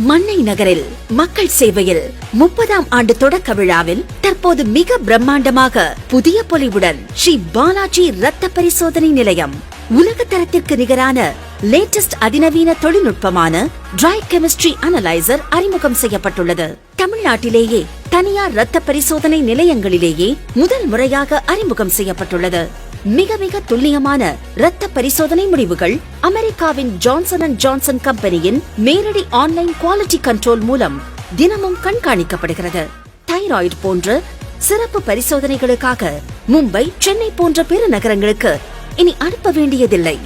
மன்னை நகரில் மக்கள் சேவையில் 30ஆம் ஆண்டு தொடக்க விழாவில் தற்போது மிக பிரம்மாண்டமாக புதிய பொலிவுடன் ஸ்ரீ பாலாஜி ரத்த பரிசோதனை நிலையம் உலக தரத்திற்கு நிகரான லேட்டஸ்ட் அதிநவீன தொழில்நுட்பமான டிரை கெமிஸ்ட்ரி அனலைசர் அறிமுகம் செய்யப்பட்டுள்ளது. தமிழ்நாட்டிலேயே தனியார் ரத்த பரிசோதனை நிலையங்களிலேயே முதல் முறையாக அறிமுகம் செய்யப்பட்டுள்ளது. மிக மிக துல்லியமான ரத்த பரிசோதனை முடிவுகள் அமெரிக்காவின் ஜான்சன் அண்ட் ஜான்சன் கம்பெனியின் நேரடி ஆன்லைன் குவாலிட்டி கண்ட்ரோல் மூலம் தினமும் கண்காணிக்கப்படுகிறது. தைராய்டு போன்ற சிறப்பு பரிசோதனைகளுக்காக மும்பை, சென்னை போன்ற பிற நகரங்களுக்கு இனி அனுப்ப வேண்டியதில்லை.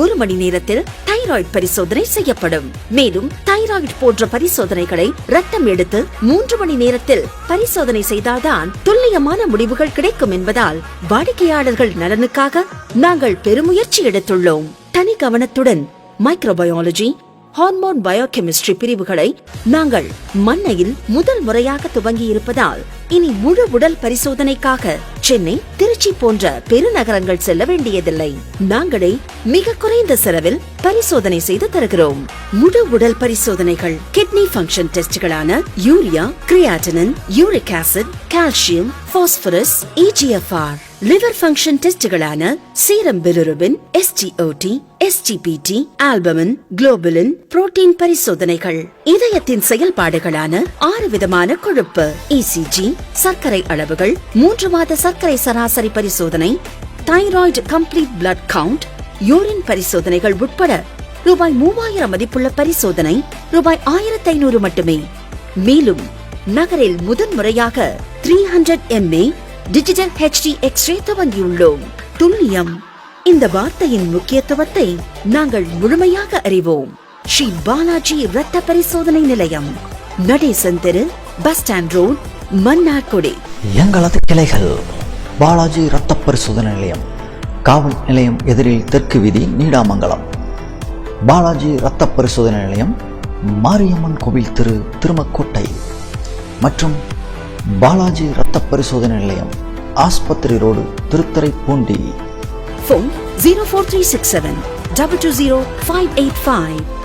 1 மணி நேரத்தில் தைராய்டு பரிசோதனை செய்யப்படும். மேலும் தைராய்டு போன்ற பரிசோதனைகளை ரத்தம் எடுத்து 3 மணி நேரத்தில் பரிசோதனை செய்தால்தான் துல்லியமான முடிவுகள் கிடைக்கும் என்பதால் வாடிக்கையாளர்கள் நலனுக்காக நாங்கள் பெருமுயற்சி எடுத்துள்ளோம். தனி கவனத்துடன் மைக்ரோபயாலஜி, ஹார்மோன் பயோகெமிஸ்ட்ரி பிரிவுகளை நாங்கள் மன்னையில் முதல் முறையாக துவங்கி இருப்பதால் இனி முழு உடல் பரிசோதனைக்காக சென்னை, திருச்சி போன்ற பெருநகரங்கள் செல்ல வேண்டியதில்லை. நாங்களே மிக குறைந்த செலவில் பரிசோதனை செய்து தருகிறோம். முழு உடல் பரிசோதனைகள், கிட்னி ஃபங்க்ஷன் டெஸ்ட்களான urea, creatinine, uric acid, calcium, phosphorus, EGFR, liver function டெஸ்ட்களான serum bilirubin, SGOT, SGPT, albumin, globulin, protein பரிசோதனைகள், இதயத்தின் செயல்பாடுகளான 6 விதமான கொழுப்பு, ECG, சர்க்கரை அளவுகள், 3 மாத சர்க்கரை சராசரி பரிசோதனை, thyroid complete blood count, urine பரிசோதனைகள் உட்பட ரூபாய் 3000 மதிப்புள்ள பரிசோதனை ரூபாய் 1500 மட்டுமே. மேலும் நகரில் முதன்முறையாக 300 mA டிஜிட்டல் HD எக்ஸ்ரே துவங்கியுள்ளோம். துல்லியம், இந்த வார்த்தையின் முக்கியத்துவத்தை நாங்கள் முழுமையாக அறிவோம். ஸ்ரீ பாலாஜி ரத்த பரிசோதனை நிலையம், நடேசன் தெரு, பஸ் ஸ்டாண்ட் ரோட், மன்னார்குடி. எங்களது கிளைகள்: பாலாஜி ரத்த பரிசோதனை நிலையம், காவல் நிலையம் எதிரில் தெற்கு வீதி, நீடாமங்கலம். பாலாஜி ரத்த பரிசோதனை நிலையம், மாரியம்மன் கோவில் தெரு, திருமக்கோட்டை. மற்றும் பாலாஜி ரத்த பரிசோதனை நிலையம், ஆஸ்பத்திரி ரோடு, திருத்துறைப்பூண்டி. ஃபோன் 04367 220 585.